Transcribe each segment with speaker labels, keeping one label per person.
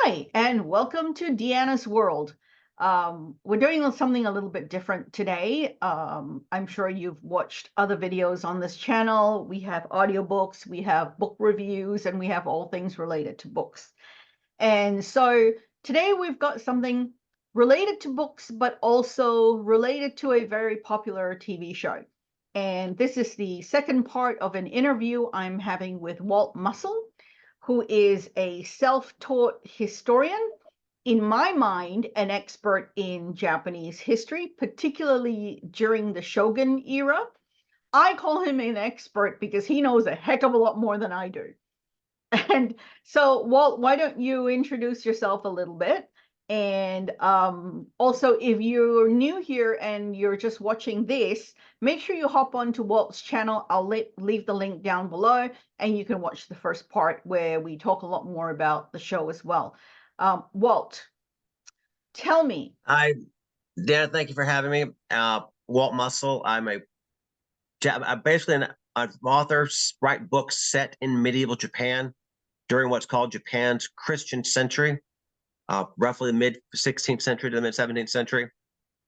Speaker 1: Hi, and welcome to Deanna's World. We're doing something a little bit different today. I'm sure you've watched other videos on this channel. We have audiobooks, we have book reviews, and we have all things related to books. And so today we've got something related to books, but also related to a very popular TV show. And this is the second part of an interview I'm having with Walt Mussell, who is a self-taught historian, in my mind, an expert in Japanese history, particularly during the Shogun era. I call him an expert because he knows a heck of a lot more than I do. And so, Walt, why don't you introduce yourself a little bit? And also, if you're new here and you're just watching this, make sure you hop onto Walt's channel. I'll leave the link down below, and you can watch the first part where we talk a lot more about the show as well. Walt, tell me.
Speaker 2: Hi, Dan. Thank you for having me. Walt Mussell. I'm basically an author, write books set in medieval Japan during what's called Japan's Christian century, roughly the mid 16th century to the mid 17th century.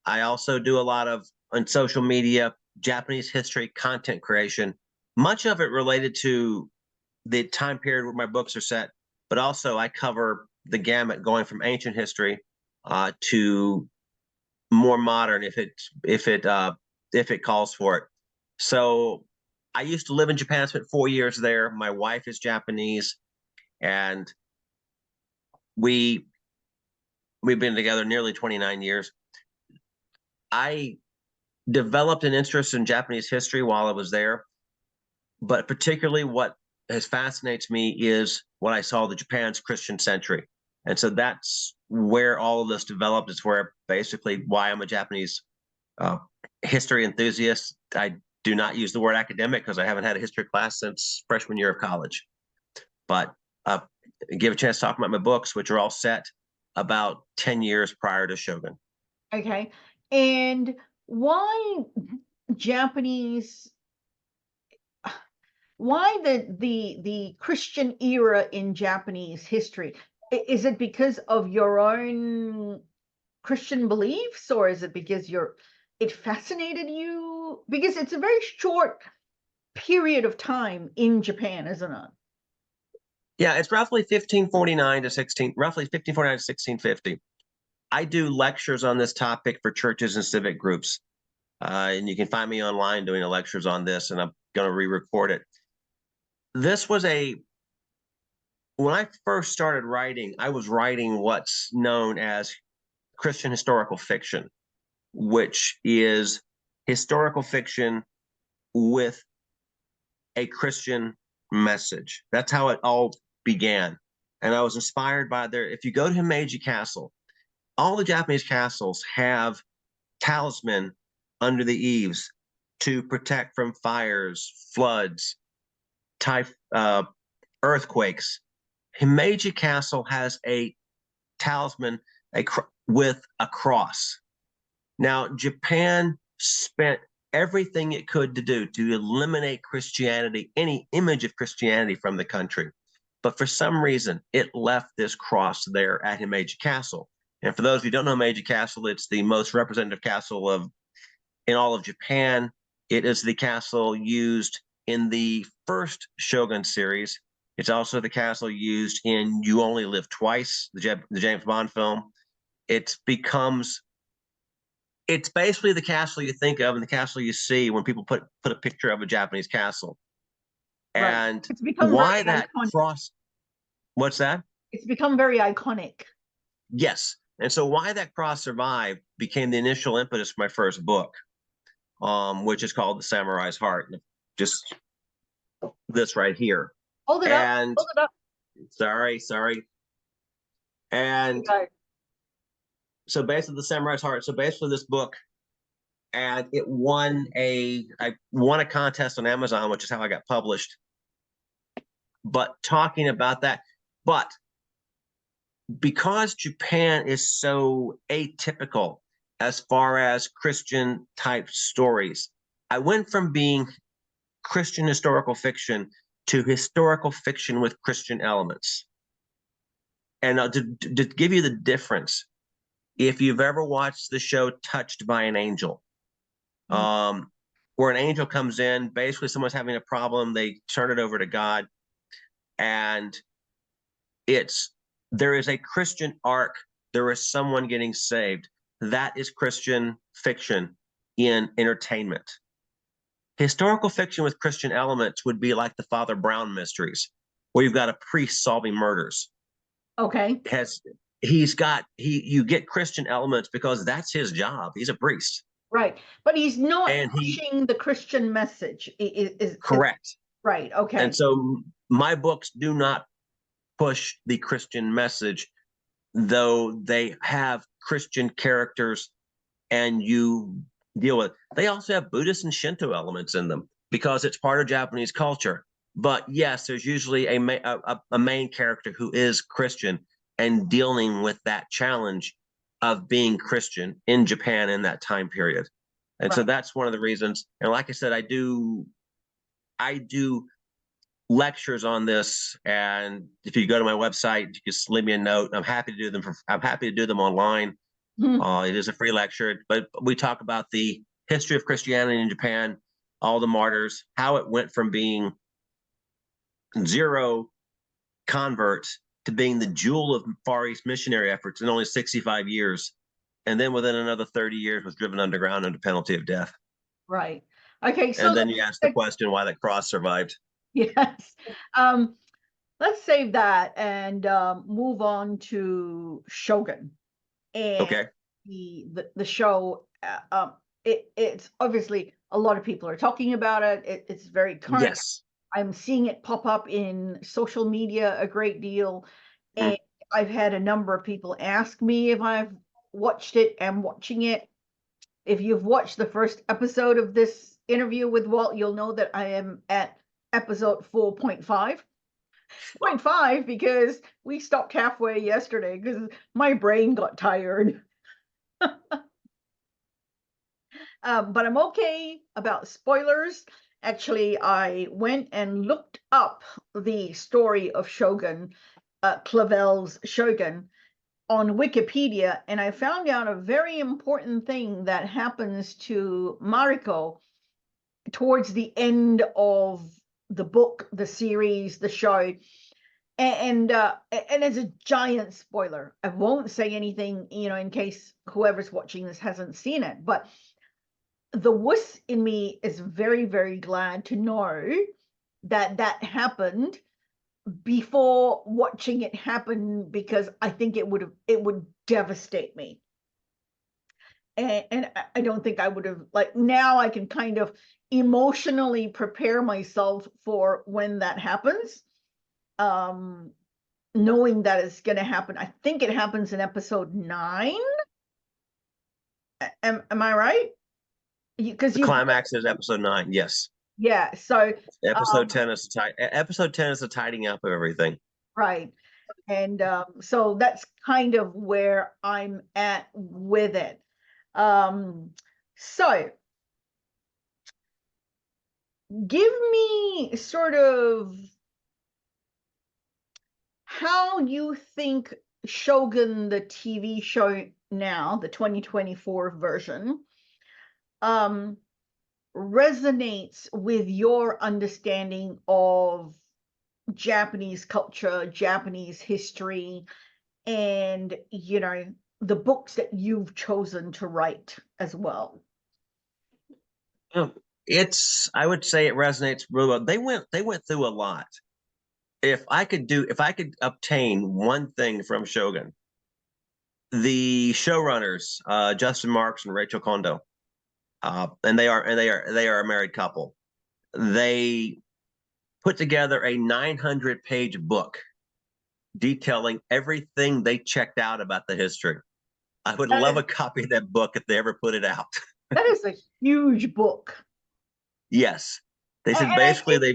Speaker 2: I also do a lot of on social media, Japanese history content creation, much of it related to the time period where my books are set, but also I cover the gamut going from ancient history to more modern if it calls for it. So I used to live in Japan, spent 4 years there. My wife is Japanese, and we've been together nearly 29 years. I developed an interest in Japanese history while I was there, but particularly what has fascinates me is what I saw the Japan's Christian century. And so that's where all of this developed. It's where basically why I'm a Japanese history enthusiast. I do not use the word academic because I haven't had a history class since freshman year of college. But give a chance to talk about my books, which are all set about 10 years prior to Shogun.
Speaker 1: Okay. And why Japanese why the Christian era in Japanese history? Is it because of your own Christian beliefs, or is it because it fascinated you? Because it's a very short period of time in Japan, isn't it?
Speaker 2: Yeah, it's roughly 1549 to 1650. I do lectures on this topic for churches and civic groups. And you can find me online doing lectures on this, and I'm going to re-record it. When I first started writing, I was writing what's known as Christian historical fiction, which is historical fiction with a Christian message. That's how it all began. And I was inspired by if you go to Himeji Castle, all the Japanese castles have talisman under the eaves to protect from fires, floods, earthquakes. Himeji Castle has a talisman with a cross. Now, Japan spent everything it could to eliminate Christianity, any image of Christianity from the country. But for some reason, it left this cross there at Himeji Castle. And for those who don't know Himeji Castle, it's the most representative castle in all of Japan. It is the castle used in the first Shogun series. It's also the castle used in You Only Live Twice, the James Bond film. It's basically the castle you think of and the castle you see when people put a picture of a Japanese castle.
Speaker 1: Right.
Speaker 2: And
Speaker 1: It's become
Speaker 2: why
Speaker 1: very
Speaker 2: that
Speaker 1: iconic.
Speaker 2: cross? What's that?
Speaker 1: It's become very iconic.
Speaker 2: Yes. And so why that cross survived became the initial impetus for my first book, which is called The Samurai's Heart. Just this right here.
Speaker 1: Hold it up.
Speaker 2: And
Speaker 1: Hold it up.
Speaker 2: sorry. And
Speaker 1: Okay.
Speaker 2: so basically The Samurai's Heart. So basically this book, and I won a contest on Amazon, which is how I got published. But talking about that, but because Japan is so atypical as far as Christian type stories, I went from being Christian historical fiction to historical fiction with Christian elements. And to give you the difference, if you've ever watched the show Touched by an Angel, where an angel comes in, basically someone's having a problem, they turn it over to God, and there is a Christian arc, there is someone getting saved. That is Christian fiction in entertainment. Historical fiction with Christian elements would be like the Father Brown mysteries, where you've got a priest solving murders.
Speaker 1: Okay.
Speaker 2: You get Christian elements because that's his job. He's a priest.
Speaker 1: Right. But he's not
Speaker 2: And
Speaker 1: pushing the Christian message.
Speaker 2: Correct.
Speaker 1: Right. Okay.
Speaker 2: And so my books do not push the Christian message, though they have Christian characters and you deal with. They also have Buddhist and Shinto elements in them because it's part of Japanese culture. But yes, there's usually a main character who is Christian and dealing with that challenge of being Christian in Japan in that time period. And so that's one of the reasons. And like I said, I do lectures on this, and if you go to my website, you just leave me a note. I'm happy to do them. I'm happy to do them online. It is a free lecture, but we talk about the history of Christianity in Japan, all the martyrs, how it went from being 0 converts to being the jewel of Far East missionary efforts in only 65 years. And then within another 30 years was driven underground under penalty of death.
Speaker 1: Right. Okay. So
Speaker 2: and then you ask the question why that cross survived.
Speaker 1: Yes. Let's save that and move on to Shogun. And
Speaker 2: Okay.
Speaker 1: The show, it's obviously a lot of people are talking about it. It's very current.
Speaker 2: Yes.
Speaker 1: I'm seeing it pop up in social media a great deal. And I've had a number of people ask me if I've watched it and watching it. If you've watched the first episode of this interview with Walt, you'll know that I am at episode 4.5. 0.5 because we stopped halfway yesterday because my brain got tired. But I'm okay about spoilers. Actually, I went and looked up the story of Shogun, Clavell's Shogun, on Wikipedia, and I found out a very important thing that happens to Mariko towards the end of the book, the series, the show. And it's a giant spoiler. I won't say anything, in case whoever's watching this hasn't seen it, but the wuss in me is very, very glad to know that that happened before watching it happen, because I think it would devastate me. And I don't think I would have, like, now I can kind of emotionally prepare myself for when that happens. Knowing that it's going to happen. I think it happens in episode 9. Am I right? Because
Speaker 2: the climax is episode 9. Yes.
Speaker 1: Yeah. So
Speaker 2: episode 10 is the tidying up of everything.
Speaker 1: Right. And so that's kind of where I'm at with it. So give me sort of how you think Shogun, the TV show now, the 2024 version, resonates with your understanding of Japanese culture, Japanese history, and, the books that you've chosen to write as well.
Speaker 2: I would say it resonates really well. They went through a lot. If I could obtain one thing from Shogun, the showrunners, Justin Marks and Rachel Kondo, and they are a married couple. They put together a 900-page book detailing everything they checked out about the history. I would love a copy of that book if they ever put it out.
Speaker 1: That is a huge book.
Speaker 2: Yes. They said basically they're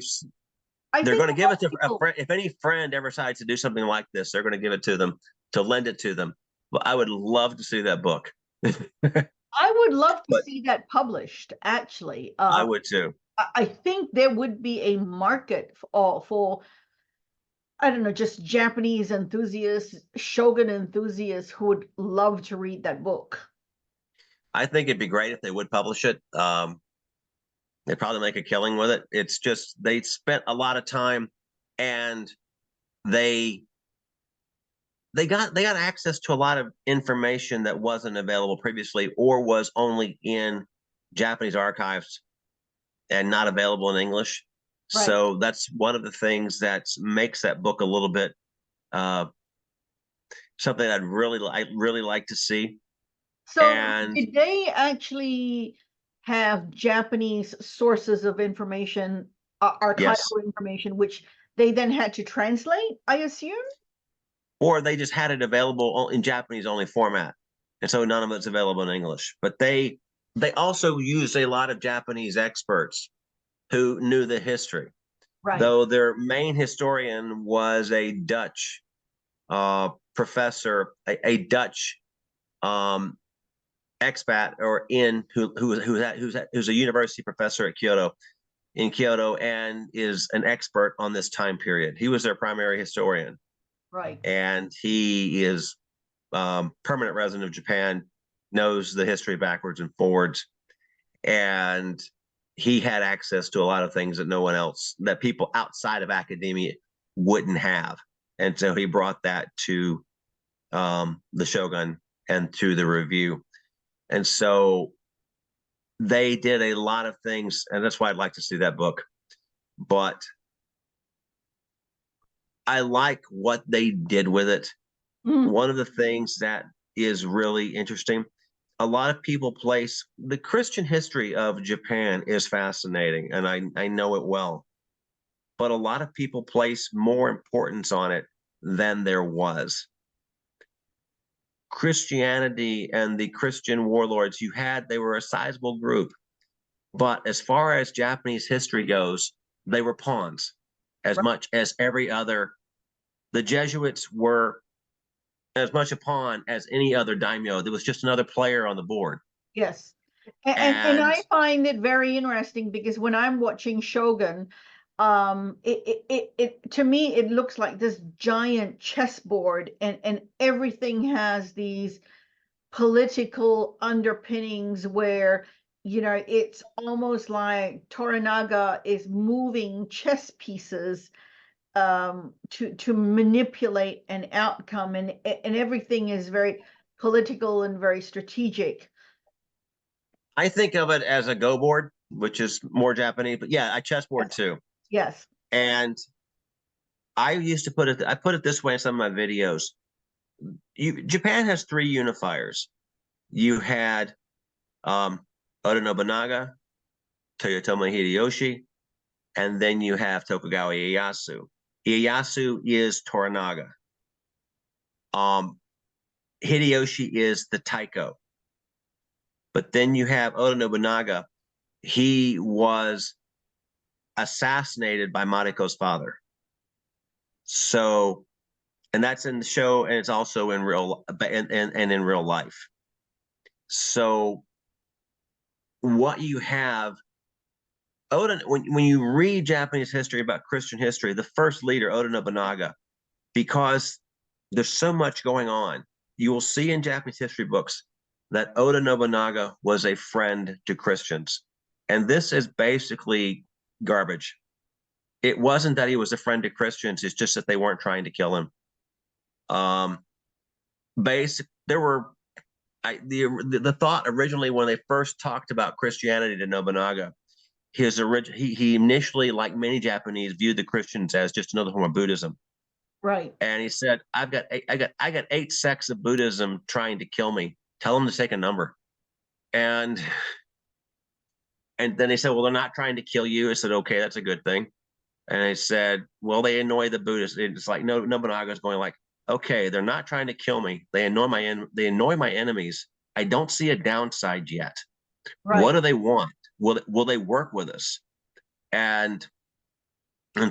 Speaker 2: going to give it to a friend. If any friend ever decides to do something like this, they're going to give it to them, to lend it to them. But I would love to see that book.
Speaker 1: I would love to see that published, actually.
Speaker 2: I would too.
Speaker 1: I think there would be a market for I don't know, just Japanese enthusiasts, Shogun enthusiasts who would love to read that book.
Speaker 2: I think it'd be great if they would publish it. They'd probably make a killing with it. It's just they spent a lot of time, and they they got access to a lot of information that wasn't available previously, or was only in Japanese archives and not available in English.
Speaker 1: Right.
Speaker 2: So that's one of the things that makes that book a little bit uh, something I'd really like to see.
Speaker 1: So
Speaker 2: And
Speaker 1: did they actually have Japanese sources of information,
Speaker 2: yes,
Speaker 1: archival information, which they then had to translate, I assume?
Speaker 2: or they just had it available in Japanese only format, and so none of it's available in English. But they also used a lot of Japanese experts who knew the history,
Speaker 1: Right.
Speaker 2: though their main historian was a Dutch professor, a Dutch um, expat or in who's a university professor at Kyoto in Kyoto and is an expert on this time period. He was their primary historian,
Speaker 1: Right.
Speaker 2: and he is permanent resident of Japan, knows the history backwards and forwards, and he had access to a lot of things that no one else, that people outside of academia wouldn't have, and so he brought that to the Shogun and to the review, and so they did a lot of things, and that's why I'd like to see that book. But I like what they did with it.
Speaker 1: Mhm.
Speaker 2: One of the things that is really interesting, a lot of people place the Christian history of Japan is fascinating, and I know it well. But a lot of people place more importance on it than there was. Christianity and the Christian warlords you had, they were a sizable group. But as far as Japanese history goes, they were pawns as
Speaker 1: Right.
Speaker 2: much as every other. The Jesuits were as much a pawn as any other daimyo. There was just another player on the board.
Speaker 1: Yes. And
Speaker 2: And
Speaker 1: I find it very interesting because when I'm watching Shogun, it to me it looks like this giant chessboard, and everything has these political underpinnings where, it's almost like Toranaga is moving chess pieces to manipulate an outcome, and everything is very political and very strategic.
Speaker 2: I think of it as a go board, which is more Japanese, but yeah, a chessboard
Speaker 1: Yes.
Speaker 2: too.
Speaker 1: Yes.
Speaker 2: And I used to I put it this way in some of my videos. Japan has three unifiers. You had um, Oda Nobunaga, Toyotomi Hideyoshi, and then you have Tokugawa Ieyasu. Ieyasu is Toranaga. Um, Hideyoshi is the Taiko. But then you have Oda Nobunaga. He was assassinated by Mariko's father. So, and that's in the show, and it's also in and in real life. So, what you have, Oda, when you read Japanese history about Christian history, the first leader, Oda Nobunaga, because there's so much going on, you will see in Japanese history books that Oda Nobunaga was a friend to Christians. And this is basically garbage. It wasn't that he was a friend to Christians, it's just that they weren't trying to kill him. There were the thought originally when they first talked about Christianity to Nobunaga, he initially, like many Japanese, viewed the Christians as just another form of Buddhism.
Speaker 1: Right.
Speaker 2: And he said, I got 8 sects of Buddhism trying to kill me. Tell them to take a number. And then they said, well, they're not trying to kill you. I said, okay, that's a good thing. And I said, well, they annoy the Buddhists. It's like no, Nobunaga's going like, okay, they're not trying to kill me. They annoy my enemies. I don't see a downside yet. What
Speaker 1: Right.
Speaker 2: do they want? Will they work with us? And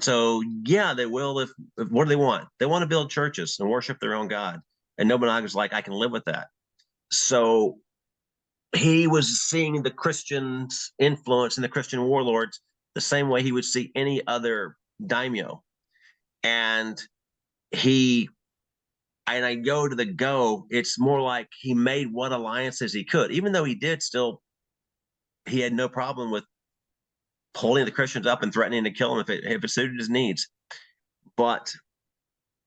Speaker 2: so yeah, they will. If what do they want? They want to build churches and worship their own God. And Nobunaga's like, I can live with that. So he was seeing the Christians' influence and the Christian warlords the same way he would see any other daimyo. And he and I go to the go, it's more like he made what alliances he could, even though he had no problem with holding the Christians up and threatening to kill them if it suited his needs. But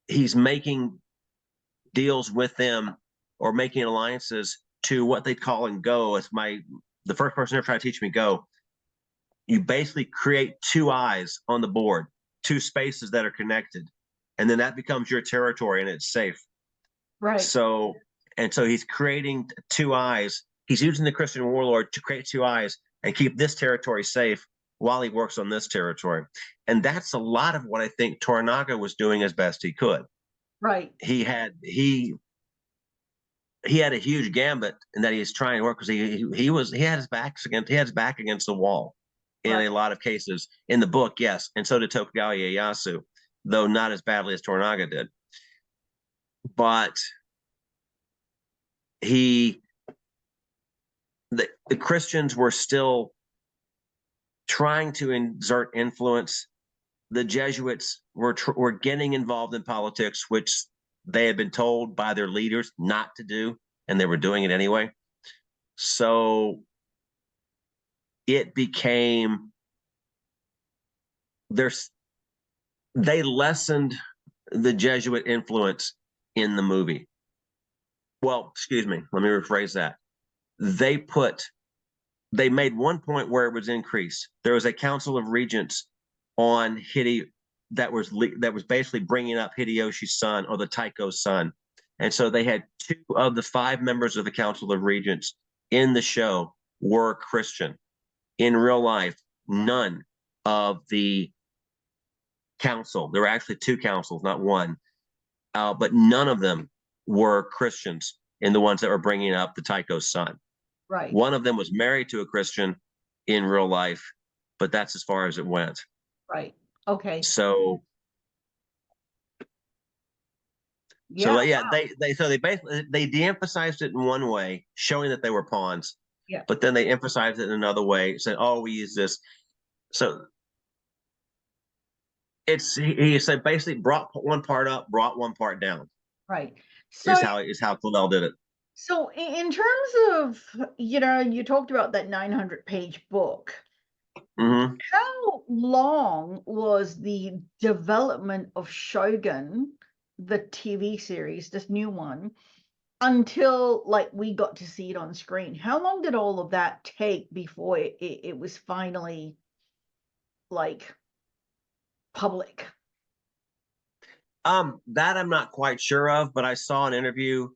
Speaker 2: he's making deals with them or making alliances to what they call in Go. It's the first person ever tried to teach me Go. You basically create two eyes on the board, two spaces that are connected, and then that becomes your territory and it's safe.
Speaker 1: Right.
Speaker 2: So he's creating two eyes. He's using the Christian warlord to create two eyes and keep this territory safe while he works on this territory. And that's a lot of what I think Toranaga was doing as best he could.
Speaker 1: Right.
Speaker 2: He had a huge gambit in that he's trying to work because he had his back against the wall in a lot of cases in the book, yes, and so did Tokugawa Ieyasu, though not as badly as Toranaga did. But the Christians were still trying to exert influence. The Jesuits were getting involved in politics, which they had been told by their leaders not to do, and they were doing it anyway. So it became they lessened the Jesuit influence in the movie. Well, excuse me, let me rephrase that. They made one point where it was increased. There was a council of regents on that was basically bringing up Hideyoshi's son, or the Taiko's son. And so they had 2 of the 5 members of the council of regents in the show were Christian. In real life, none of the council, there were actually 2 councils, not one, but none of them were Christians in the ones that were bringing up the Taiko's son.
Speaker 1: Right.
Speaker 2: One of them was married to a Christian in real life, but that's as far as it went.
Speaker 1: Right. Okay.
Speaker 2: So
Speaker 1: Yeah.
Speaker 2: they basically de-emphasized it in one way, showing that they were pawns.
Speaker 1: Yeah.
Speaker 2: But then they emphasized it in another way, said, "Oh, we use this." So he said basically brought one part up, brought one part down.
Speaker 1: Right. So
Speaker 2: Is how Clavell did it.
Speaker 1: So in terms of, you talked about that 900-page book.
Speaker 2: Mm-hmm.
Speaker 1: How long was the development of Shogun, the TV series, this new one, until like we got to see it on screen? How long did all of that take before it was finally like public?
Speaker 2: That I'm not quite sure of, but I saw an interview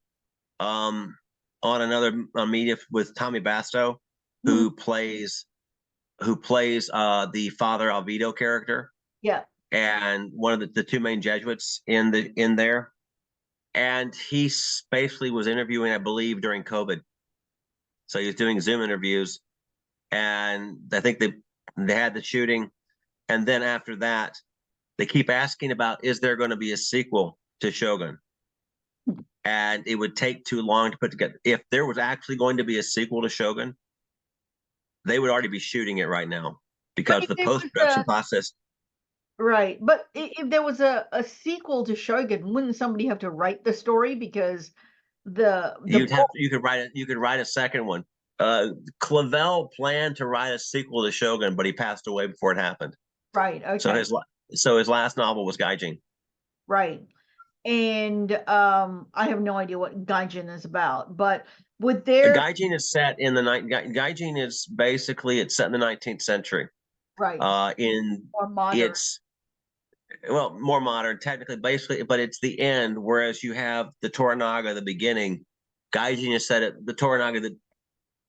Speaker 2: on another media with Tommy Basto, who plays the Father Alvido character.
Speaker 1: Yeah.
Speaker 2: And one of the 2 main Jesuits in there. And he basically was interviewing, I believe, during COVID. So he was doing Zoom interviews, and I think they had the shooting. And then after that, they keep asking about, is there going to be a sequel to Shogun? And it would take too long to put together. If there was actually going to be a sequel to Shogun, they would already be shooting it right now, because the post-production process.
Speaker 1: Right. But if there was a sequel to Shogun, wouldn't somebody have to write the story? Because you
Speaker 2: could write a second one. Clavell planned to write a sequel to Shogun, but he passed away before it happened.
Speaker 1: Right. Okay.
Speaker 2: So his last novel was Gaijin.
Speaker 1: Right. And I have no idea what Gaijin is about, but
Speaker 2: Gaijin is set in the Gaijin is basically, it's set in the 19th century.
Speaker 1: Right.
Speaker 2: More modern. More modern technically, basically, but it's the end. Whereas you have the Toranaga, the beginning. Gaijin is set at the Toranaga,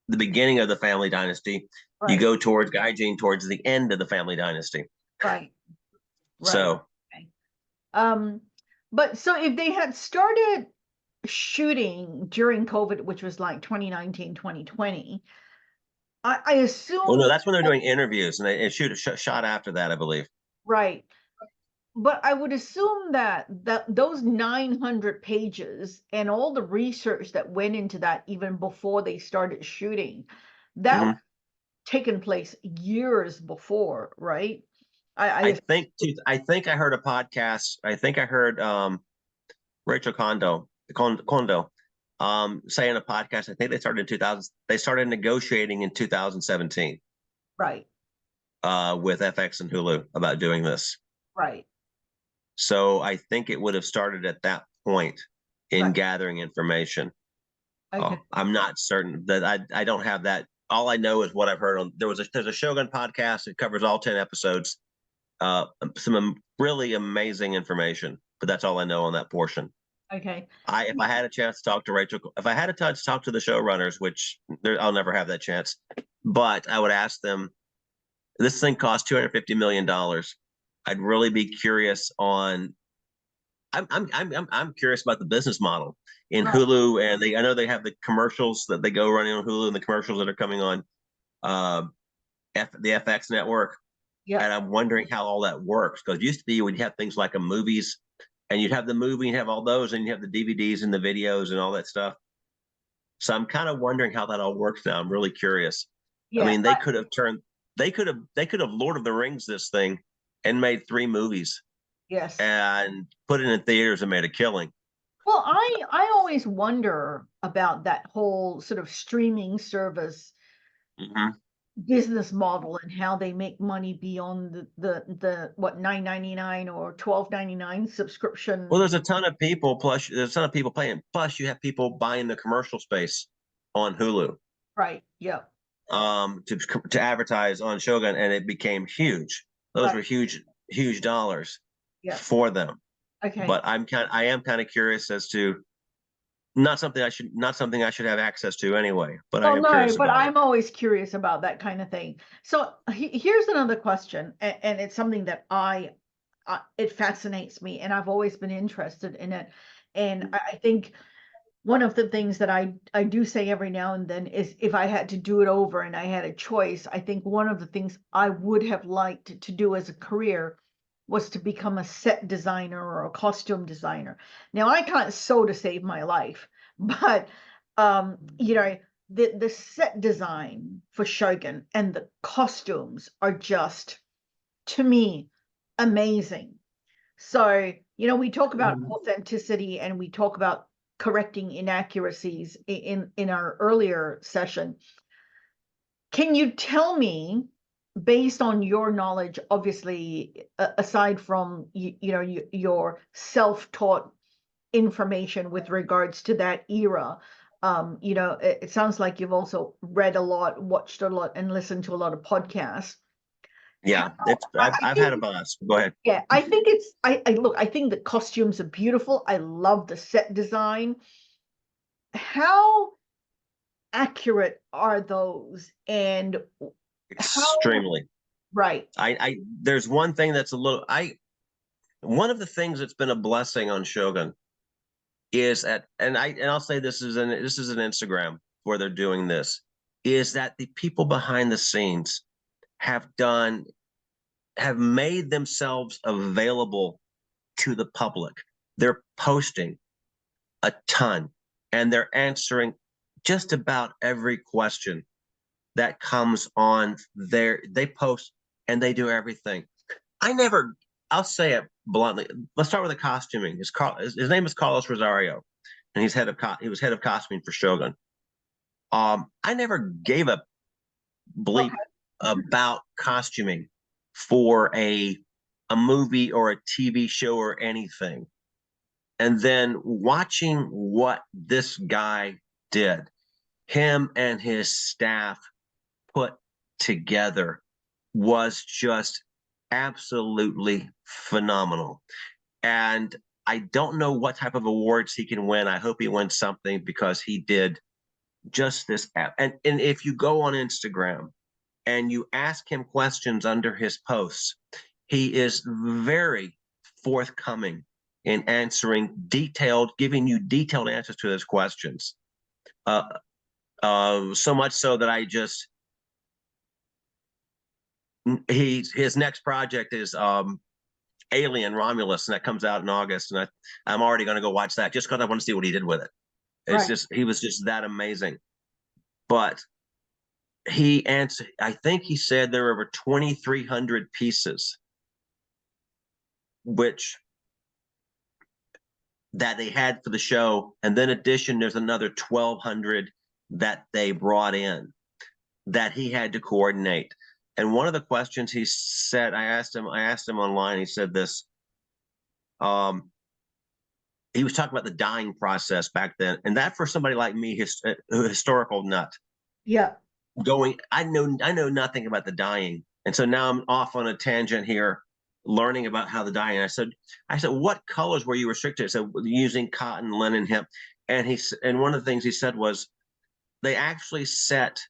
Speaker 2: the beginning of the family dynasty. Right. You go towards Gaijin towards the end of the family dynasty.
Speaker 1: Right.
Speaker 2: So.
Speaker 1: Okay. But so if they had started shooting during COVID, which was like 2019, 2020, I assume.
Speaker 2: Oh no, that's when they're doing interviews, and they shot after that, I believe.
Speaker 1: Right. But I would assume that those 900 pages and all the research that went into that even before they started shooting, that taken place years before, right?
Speaker 2: I think I heard a podcast. I think I heard Rachel Kondo, say in a podcast, I think they started in 2000. They started negotiating in 2017
Speaker 1: Right.
Speaker 2: With FX and Hulu about doing this.
Speaker 1: Right.
Speaker 2: So I think it would have started at that point in
Speaker 1: Right.
Speaker 2: gathering information.
Speaker 1: Okay.
Speaker 2: I'm not certain that I don't have that. All I know is what I've heard on there's a Shogun podcast. It covers all 10 episodes. Some really amazing information, but that's all I know on that portion.
Speaker 1: Okay.
Speaker 2: If I had a chance to talk to Rachel, if I had a chance to talk to the showrunners, which I'll never have that chance, but I would ask them. This thing costs $250 million. I'd really be curious on. I'm curious about the business model in
Speaker 1: Right.
Speaker 2: Hulu, and I know they have the commercials that they go running on Hulu and the commercials that are coming on uh, the FX network.
Speaker 1: Yeah.
Speaker 2: And I'm wondering how all that works, because it used to be when you have things like a movies, and you'd have the movie and have all those, and you have the DVDs and the videos and all that stuff. So I'm kind of wondering how that all works now. I'm really curious. I
Speaker 1: Yeah.
Speaker 2: mean, they could have Lord of the Rings this thing and made 3 movies
Speaker 1: Yes.
Speaker 2: and put it in theaters and made a killing.
Speaker 1: Well, I always wonder about that whole sort of streaming service
Speaker 2: Mm-hmm.
Speaker 1: business model and how they make money beyond the what, $9.99 or $12.99 subscription.
Speaker 2: Well, there's a ton of people. Plus, there's a ton of people paying. Plus, you have people buying the commercial space on Hulu,
Speaker 1: Right. Yeah.
Speaker 2: to advertise on Shogun, and it became huge. Those
Speaker 1: Right.
Speaker 2: were huge dollars
Speaker 1: Yeah.
Speaker 2: for them.
Speaker 1: Okay.
Speaker 2: But I am kind of curious as to not something I should have access to anyway. But I
Speaker 1: Oh
Speaker 2: am
Speaker 1: no,
Speaker 2: curious
Speaker 1: but
Speaker 2: about it.
Speaker 1: I'm always curious about that kind of thing. So here's another question, and it's something that it fascinates me, and I've always been interested in it. And I think one of the things that I do say every now and then is, if I had to do it over and I had a choice, I think one of the things I would have liked to do as a career was to become a set designer or a costume designer. Now I can't sew to save my life, but you know, the set design for Shogun and the costumes are just, to me, amazing. So, we talk about authenticity and we talk about correcting inaccuracies in our earlier session. Can you tell me, based on your knowledge, obviously, aside from your self-taught information with regards to that era, it sounds like you've also read a lot, watched a lot, and listened to a lot of podcasts. How,
Speaker 2: Yeah, I've had a buzz. Go ahead.
Speaker 1: yeah, I think I think the costumes are beautiful. I love the set design. How accurate are those? And how,
Speaker 2: Extremely.
Speaker 1: right,
Speaker 2: I there's one thing that's a little I one of the things that's been a blessing on Shogun is I'll say this is an Instagram where they're doing this, is that the people behind the scenes have done have made themselves available to the public. They're posting a ton, and they're answering just about every question that comes on there. They post and they do everything. I never, I'll say it bluntly. Let's start with the costuming. His name is Carlos Rosario, and he was head of costuming for Shogun. I never gave a bleep
Speaker 1: okay,
Speaker 2: about costuming for a movie or a TV show or anything. And then watching what this guy did, him and his staff put together, was just absolutely phenomenal. And I don't know what type of awards he can win. I hope he wins something, because he did just this. And if you go on Instagram and you ask him questions under his posts, he is very forthcoming in giving you detailed answers to his questions. So much so that his next project is Alien Romulus, and that comes out in August, and I'm already going to go watch that just because I want to see what he did with it. It's
Speaker 1: right,
Speaker 2: just he was just that amazing. But I think he said there were over 2,300 pieces, which that they had for the show, and then addition, there's another 1,200 that they brought in that he had to coordinate. And one of the questions he said, I asked him online. He said this. He was talking about the dyeing process back then, and that for somebody like me, historical nut,
Speaker 1: Yeah.
Speaker 2: I know nothing about the dyeing, and so now I'm off on a tangent here, learning about how the dyeing. I said, what colors were you restricted? So using cotton, linen, hemp, and one of the things he said was they actually set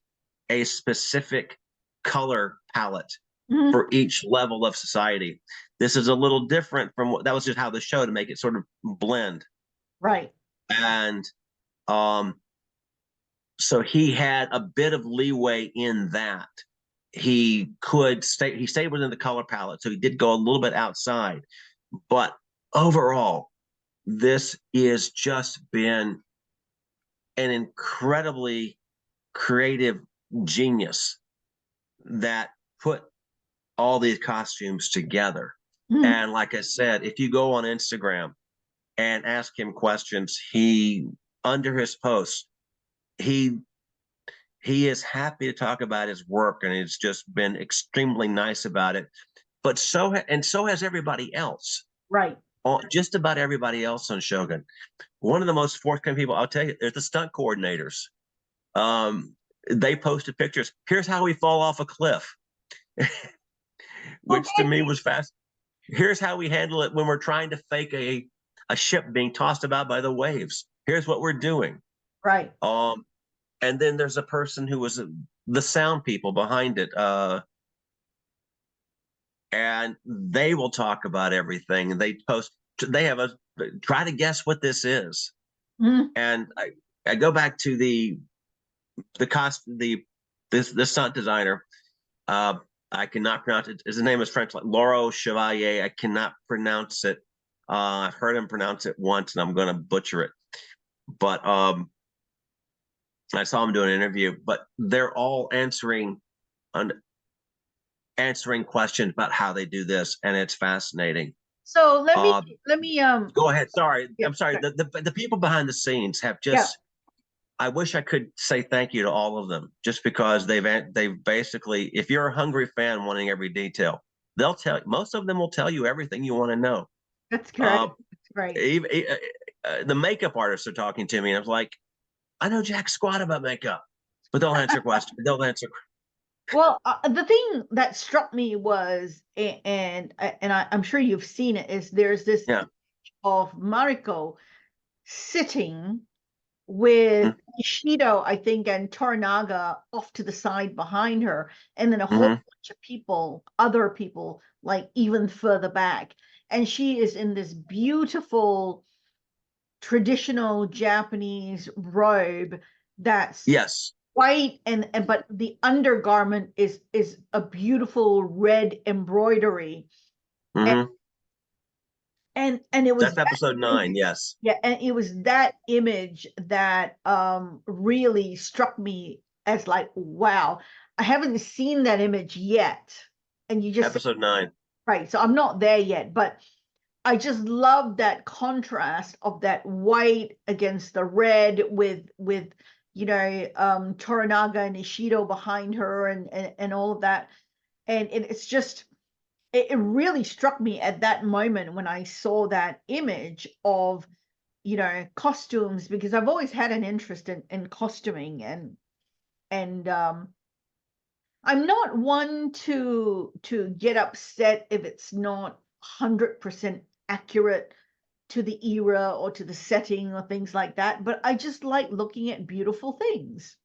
Speaker 2: a specific color palette
Speaker 1: Mhm.
Speaker 2: for each level of society. This is a little different from what that was just how the show to make it sort of blend.
Speaker 1: Right.
Speaker 2: And um, so he had a bit of leeway in that. He stayed within the color palette, so he did go a little bit outside. But overall, this is just been an incredibly creative genius that put all these costumes together.
Speaker 1: Mhm.
Speaker 2: And like I said, if you go on Instagram and ask him questions, he under his posts, he he is happy to talk about his work, and he's just been extremely nice about it. But so has everybody else.
Speaker 1: Right.
Speaker 2: Just about everybody else on Shogun. One of the most forthcoming people, I'll tell you, is the stunt coordinators. Um, they posted pictures. Here's how we fall off a cliff, which to
Speaker 1: Okay.
Speaker 2: me was fast. Here's how we handle it when we're trying to fake a ship being tossed about by the waves. Here's what we're doing.
Speaker 1: Right.
Speaker 2: Um, and then there's a person who was the sound people behind it, and they will talk about everything. They post. They have a try to guess what this is,
Speaker 1: Mhm.
Speaker 2: and I go back to the cost this stunt designer. Uh, I cannot pronounce it. His name is French, like Laurent Chevalier. I cannot pronounce it. I've heard him pronounce it once, and I'm going to butcher it. But I saw him do an interview. But they're all answering questions about how they do this, and it's fascinating.
Speaker 1: So
Speaker 2: Uh,
Speaker 1: let me
Speaker 2: Go ahead. Sorry,
Speaker 1: yeah,
Speaker 2: I'm sorry.
Speaker 1: okay.
Speaker 2: The people behind the scenes have
Speaker 1: Yeah,
Speaker 2: just. I wish I could say thank you to all of them, just because they've basically, if you're a hungry fan wanting every detail, they'll tell. Most of them will tell you everything you want to know.
Speaker 1: that's
Speaker 2: Uh,
Speaker 1: great. That's great.
Speaker 2: even, the makeup artists are talking to me, and I was like, I know jack squat about makeup, but they'll answer questions. They'll answer.
Speaker 1: Well, the thing that struck me was, I'm sure you've seen it, is there's this
Speaker 2: Yeah.
Speaker 1: image of Mariko sitting with Ishido, I think, and Toranaga off to the side behind her, and then a whole
Speaker 2: Mm-hmm.
Speaker 1: bunch of people, other people, like even further back. And she is in this beautiful traditional Japanese robe that's
Speaker 2: Yes.
Speaker 1: white, and but the undergarment is a beautiful red embroidery. And
Speaker 2: Mm-hmm.
Speaker 1: and it was
Speaker 2: That's
Speaker 1: that
Speaker 2: episode
Speaker 1: image,
Speaker 2: 9. Yes.
Speaker 1: yeah, and it was that image that really struck me as like, wow, I haven't seen that image yet. And you just said,
Speaker 2: Episode 9.
Speaker 1: right, so I'm not there yet, but I just love that contrast of that white against the red with Toranaga and Ishido behind her, and all of that. And it's just it really struck me at that moment when I saw that image of costumes, because I've always had an interest in costuming, and I'm not one to get upset if it's not 100% accurate to the era or to the setting or things like that, but I just like looking at beautiful things.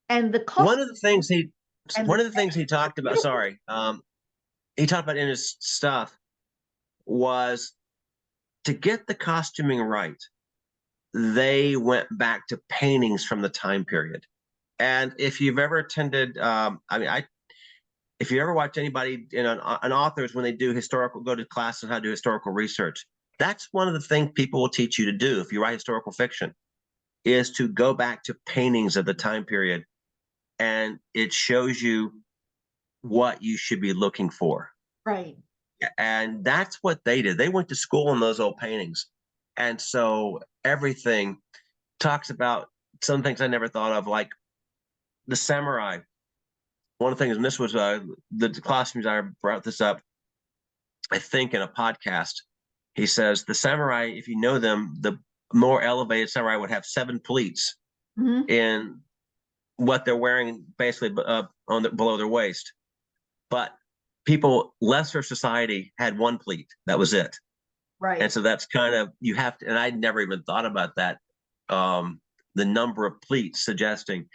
Speaker 1: And the
Speaker 2: One
Speaker 1: cost
Speaker 2: of the things he
Speaker 1: and the
Speaker 2: one of the
Speaker 1: set
Speaker 2: things he talked
Speaker 1: is
Speaker 2: about.
Speaker 1: beautiful.
Speaker 2: Sorry. He talked about in his stuff was to get the costuming right. They went back to paintings from the time period. And if you've ever attended, if you ever watch anybody an authors when they do go to classes on how to do historical research, that's one of the things people will teach you to do if you write historical fiction is to go back to paintings of the time period, and it shows you what you should be looking for.
Speaker 1: Right.
Speaker 2: And that's what they did. They went to school on those old paintings. And so everything talks about some things I never thought of, like the samurai. One of the things, and this was the costumes, I brought this up, I think, in a podcast. He says the samurai, if you know them, the more elevated samurai would have 7 pleats
Speaker 1: Hmm.
Speaker 2: in what they're wearing, basically below their waist. But people, lesser society, had 1 pleat. That was it.
Speaker 1: Right.
Speaker 2: And so that's kind of, you have to, and I'd never even thought about that. The number of pleats suggesting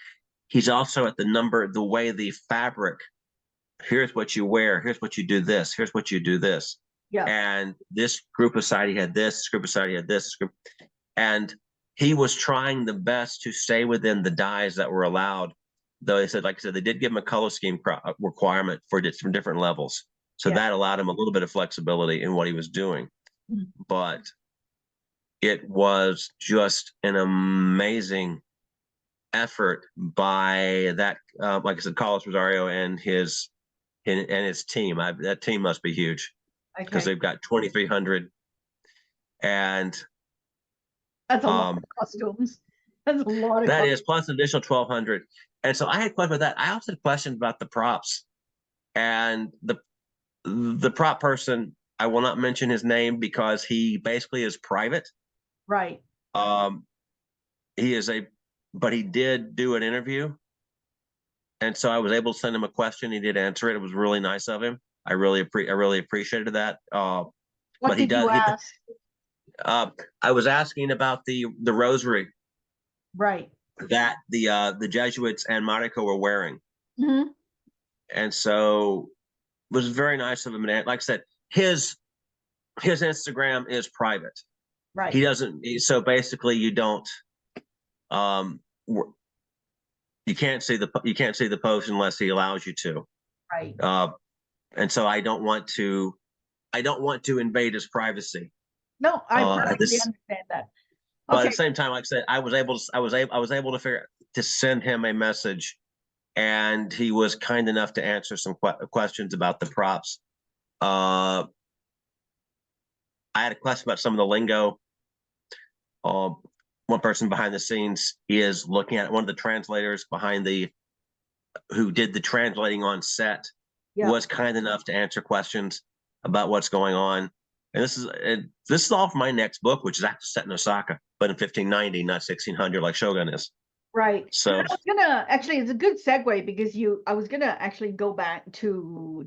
Speaker 2: he's also at the number, the way the fabric, here's what you wear, here's what you do this, here's what you do this.
Speaker 1: Yeah.
Speaker 2: And this group of society had this group of society had this group. And he was trying the best to stay within the dyes that were allowed. Though they said, like I said, they did give him a color scheme requirement for different levels. So
Speaker 1: Yeah.
Speaker 2: that allowed him a little bit of flexibility in what he was doing.
Speaker 1: Mhm.
Speaker 2: But it was just an amazing effort by that, like I said, Carlos Rosario and his team. That team must be huge because
Speaker 1: Okay.
Speaker 2: they've got 2,300, and
Speaker 1: That's a lot of costumes. That's a lot of
Speaker 2: that
Speaker 1: costumes.
Speaker 2: is plus an additional 1,200. And so I had questions about that. I also had questions about the props, and the prop person. I will not mention his name because he basically is private.
Speaker 1: Right.
Speaker 2: Um, he is but he did do an interview, and so I was able to send him a question. He did answer it. It was really nice of him. I really appreciated that.
Speaker 1: What
Speaker 2: But he
Speaker 1: did you
Speaker 2: does.
Speaker 1: ask?
Speaker 2: I was asking about the rosary
Speaker 1: Right.
Speaker 2: that the Jesuits and Mariko were wearing,
Speaker 1: Hmm.
Speaker 2: and so it was very nice of him. And like I said, his Instagram is private.
Speaker 1: Right.
Speaker 2: He doesn't. So basically, you don't. Um, you can't see the post unless he allows you to.
Speaker 1: Right.
Speaker 2: Uh, and so I don't want to. I don't want to invade his privacy.
Speaker 1: No, I
Speaker 2: At
Speaker 1: perfectly
Speaker 2: this,
Speaker 1: understand that.
Speaker 2: but at
Speaker 1: Okay.
Speaker 2: the same time, like I said, I was able to figure to send him a message, and he was kind enough to answer some questions about the props. Uh, I had a question about some of the lingo. Uh, One person behind the scenes is looking at one of the translators behind who did the translating on set,
Speaker 1: Yeah.
Speaker 2: was kind enough to answer questions about what's going on. And this is all for my next book, which is actually set in Osaka, but in 1590, not 1600, like Shogun is.
Speaker 1: Right. And
Speaker 2: So
Speaker 1: I was gonna actually, it's a good segue because I was gonna actually go back to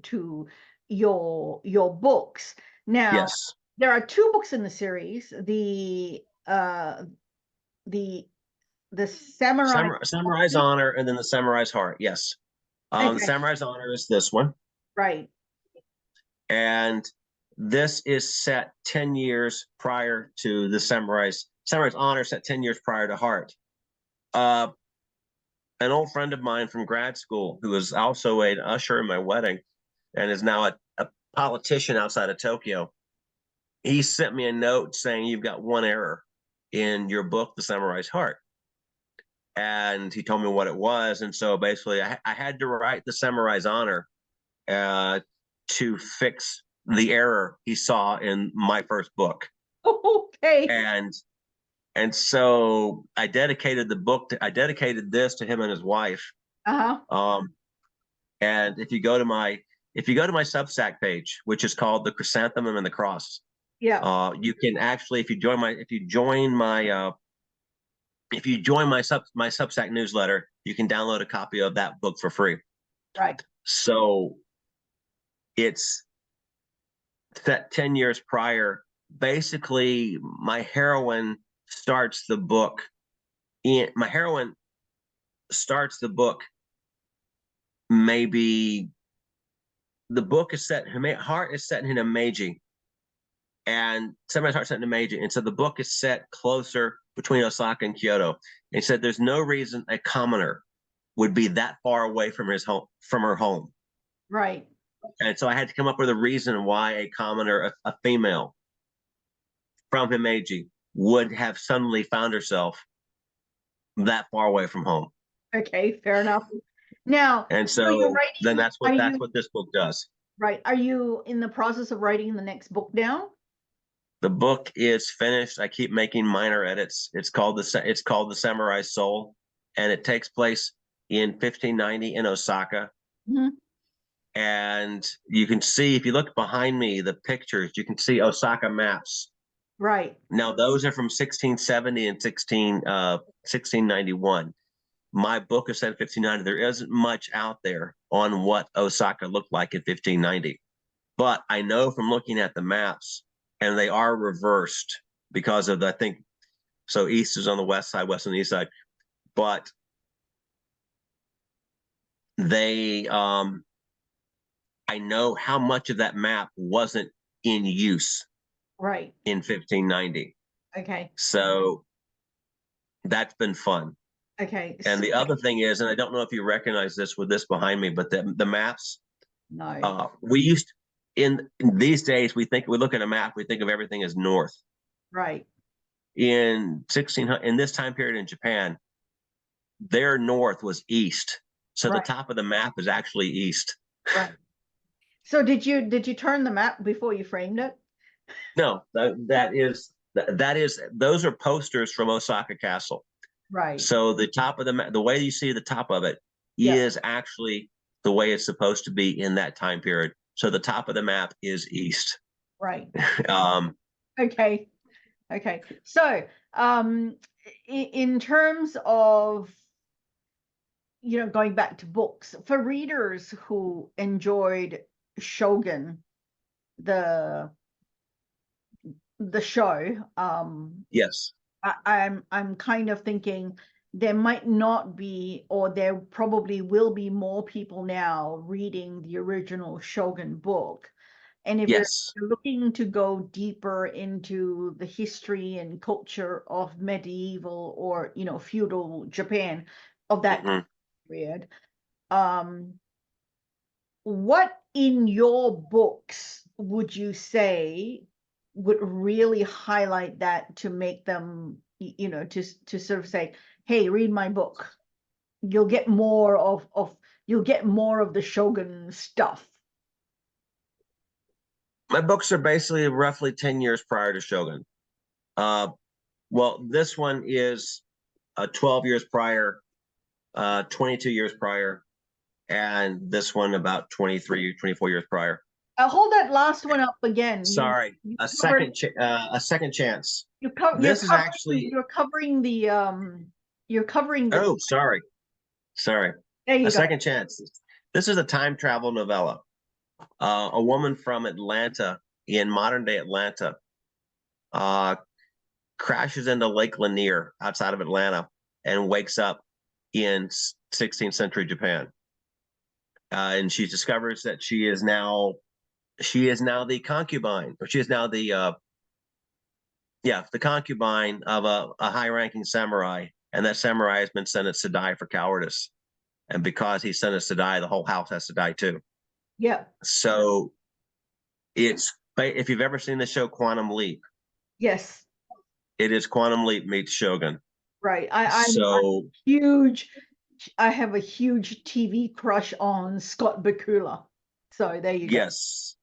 Speaker 1: your books. Now,
Speaker 2: yes,
Speaker 1: there are 2 books in the series, the the Samurai.
Speaker 2: Samurai's Honor, and then the Samurai's Heart. Yes, the
Speaker 1: Okay.
Speaker 2: Samurai's Honor is this one,
Speaker 1: Right.
Speaker 2: and this is set 10 years prior to the Samurai's Honor, set 10 years prior to Heart. Uh, an old friend of mine from grad school who was also an usher in my wedding and is now a politician outside of Tokyo. He sent me a note saying, "You've got one error in your book, The Samurai's Heart." And he told me what it was. And so basically, I had to write The Samurai's Honor to fix the error he saw in my first book.
Speaker 1: Okay.
Speaker 2: And so I dedicated this to him and his wife.
Speaker 1: Uh-huh.
Speaker 2: Um, and if you go to my Substack page, which is called The Chrysanthemum and the Cross,
Speaker 1: Yeah.
Speaker 2: you can actually, if you join my Substack newsletter, you can download a copy of that book for free.
Speaker 1: Right.
Speaker 2: So it's set 10 years prior. Basically, my heroine starts the book maybe the book is set, her heart is set in Himeji, and somebody's heart set in Himeji. And so the book is set closer between Osaka and Kyoto. And he said there's no reason a commoner would be that far away from her home.
Speaker 1: Right.
Speaker 2: And so I had to come up with a reason why a commoner, a female from Himeji, would have suddenly found herself that far away from home.
Speaker 1: Okay, fair enough. Now,
Speaker 2: And
Speaker 1: so you're
Speaker 2: so then
Speaker 1: writing, are
Speaker 2: that's
Speaker 1: you
Speaker 2: what this book does.
Speaker 1: right? Are you in the process of writing the next book now?
Speaker 2: The book is finished. I keep making minor edits. It's called the Samurai Soul, and it takes place in 1590 in Osaka.
Speaker 1: Mhm.
Speaker 2: And you can see, if you look behind me, the pictures, you can see Osaka maps.
Speaker 1: Right.
Speaker 2: Now, those are from 1670 and 1691. My book is set in 1590. There isn't much out there on what Osaka looked like in 1590. But I know from looking at the maps, and they are reversed because of the, I think, so east is on the west side, west on the east side. But they, I know how much of that map wasn't in use
Speaker 1: Right.
Speaker 2: in 1590.
Speaker 1: Okay.
Speaker 2: So that's been fun.
Speaker 1: Okay.
Speaker 2: And the other thing is, and I don't know if you recognize this with this behind me, but the maps,
Speaker 1: No.
Speaker 2: we used in these days, we look at a map, we think of everything as north.
Speaker 1: Right.
Speaker 2: In 1600, in this time period in Japan, their north was east. So the
Speaker 1: Right.
Speaker 2: top of the map is actually east.
Speaker 1: Right. So did you turn the map before you framed it?
Speaker 2: No, that is those are posters from Osaka Castle.
Speaker 1: Right.
Speaker 2: So the top of the map, the way you see the top of it
Speaker 1: Yeah.
Speaker 2: is actually the way it's supposed to be in that time period. So the top of the map is east.
Speaker 1: Right.
Speaker 2: Um,
Speaker 1: Okay. Okay. So, in terms of, going back to books, for readers who enjoyed Shogun, the the show,
Speaker 2: yes,
Speaker 1: I'm kind of thinking there might not be, or there probably will be more people now reading the original Shogun book. And if you're
Speaker 2: yes.
Speaker 1: looking to go deeper into the history and culture of medieval or, feudal Japan of that
Speaker 2: Mhm.
Speaker 1: period, um, what in your books would you say would really highlight that to make them, to sort of say, hey, read my book. You'll get more you'll get more of the Shogun stuff.
Speaker 2: My books are basically roughly 10 years prior to Shogun. Uh, well, this one is 12 years prior, 22 years prior, and this one about 23, 24 years prior.
Speaker 1: I'll hold that last one up again.
Speaker 2: Sorry,
Speaker 1: You
Speaker 2: a
Speaker 1: covered,
Speaker 2: second chance.
Speaker 1: you co
Speaker 2: This is actually,
Speaker 1: you're covering the, you're covering the,
Speaker 2: oh, sorry,
Speaker 1: there you
Speaker 2: a
Speaker 1: go.
Speaker 2: second chance. This is a time travel novella. A woman from Atlanta, in modern day Atlanta, uh, crashes into Lake Lanier outside of Atlanta and wakes up in 16th century Japan. And she discovers that she is now the concubine, or she is now the concubine of a high-ranking samurai, and that samurai has been sentenced to die for cowardice. And because he's sentenced to die, the whole house has to die too.
Speaker 1: Yeah.
Speaker 2: So it's, if you've ever seen the show Quantum Leap,
Speaker 1: Yes.
Speaker 2: it is Quantum Leap meets Shogun.
Speaker 1: Right.
Speaker 2: So
Speaker 1: Huge. I have a huge TV crush on Scott Bakula. So there you go.
Speaker 2: yes,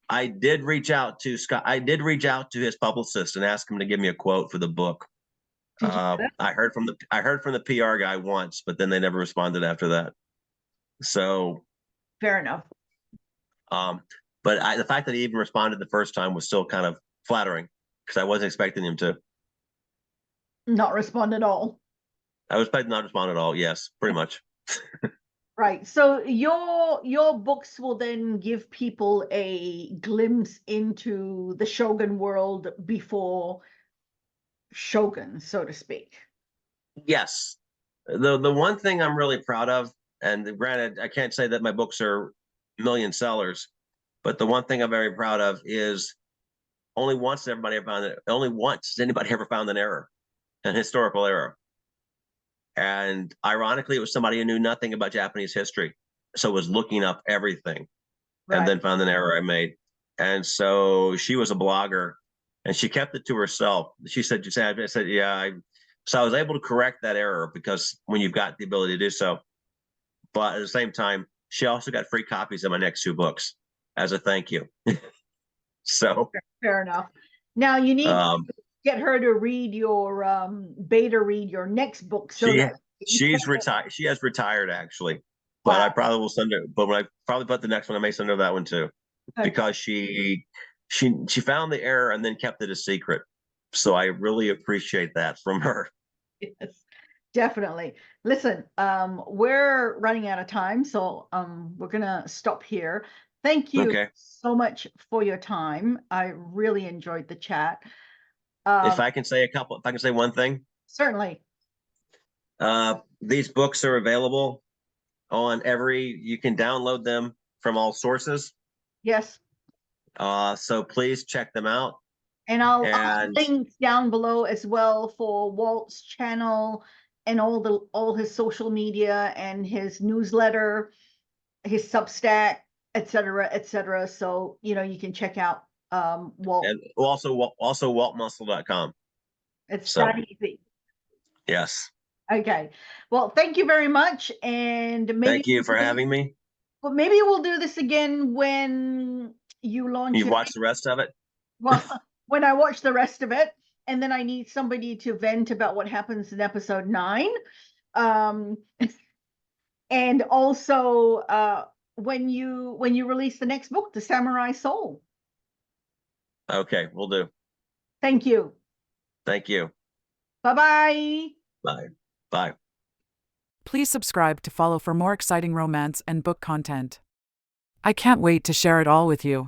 Speaker 2: I did reach out to Scott. I did reach out to his publicist and ask him to give me a quote for the book.
Speaker 1: Did you get it?
Speaker 2: I heard from the PR guy once, but then they never responded after that. So,
Speaker 1: Fair enough.
Speaker 2: But the fact that he even responded the first time was still kind of flattering, because I wasn't expecting him to.
Speaker 1: Not respond at all.
Speaker 2: I was expecting not to respond at all. Yes, pretty much.
Speaker 1: Right. So your books will then give people a glimpse into the Shogun world before Shogun, so to speak.
Speaker 2: Yes. The one thing I'm really proud of, and granted, I can't say that my books are million sellers, but the one thing I'm very proud of is only once has anybody ever found an error, an historical error. And ironically, it was somebody who knew nothing about Japanese history, so was looking up everything, and
Speaker 1: Right.
Speaker 2: then found an error I made. And so she was a blogger, and she kept it to herself. She said, I said, yeah. So I was able to correct that error, because when you've got the ability to do so. But at the same time, she also got free copies of my next two books as a thank you. So
Speaker 1: Fair enough. Now you need to
Speaker 2: Um,
Speaker 1: get her to read your beta read your next book so
Speaker 2: she
Speaker 1: that
Speaker 2: she's retired. She has retired actually, but I
Speaker 1: wow.
Speaker 2: probably will send her. But when I probably put the next one, I may send her that one too,
Speaker 1: Okay.
Speaker 2: because she found the error and then kept it a secret. So I really appreciate that from her.
Speaker 1: Yes, definitely. Listen, we're running out of time, so we're gonna stop here. Thank you
Speaker 2: Okay.
Speaker 1: so much for your time. I really enjoyed the chat.
Speaker 2: If
Speaker 1: Um,
Speaker 2: I can say if I can say one thing,
Speaker 1: certainly.
Speaker 2: these books are available on you can download them from all sources.
Speaker 1: Yes.
Speaker 2: So please check them out.
Speaker 1: And I'll have
Speaker 2: And
Speaker 1: links down below as well for Walt's channel and all his social media and his newsletter, his Substack, et cetera, et cetera. So, you can check out Walt.
Speaker 2: and also waltmuscle.com.
Speaker 1: It's that
Speaker 2: So
Speaker 1: easy.
Speaker 2: yes.
Speaker 1: Okay. Well, thank you very much. And maybe
Speaker 2: Thank you for having me.
Speaker 1: maybe we'll do this again when you launch
Speaker 2: You've
Speaker 1: it.
Speaker 2: watched the rest of it?
Speaker 1: Well, when I watch the rest of it, and then I need somebody to vent about what happens in episode 9. Um, and also when you release the next book, The Samurai Soul.
Speaker 2: Okay, we'll do.
Speaker 1: Thank you.
Speaker 2: Thank you.
Speaker 1: Bye-bye.
Speaker 2: Bye. Bye.
Speaker 3: Please subscribe to follow for more exciting romance and book content. I can't wait to share it all with you.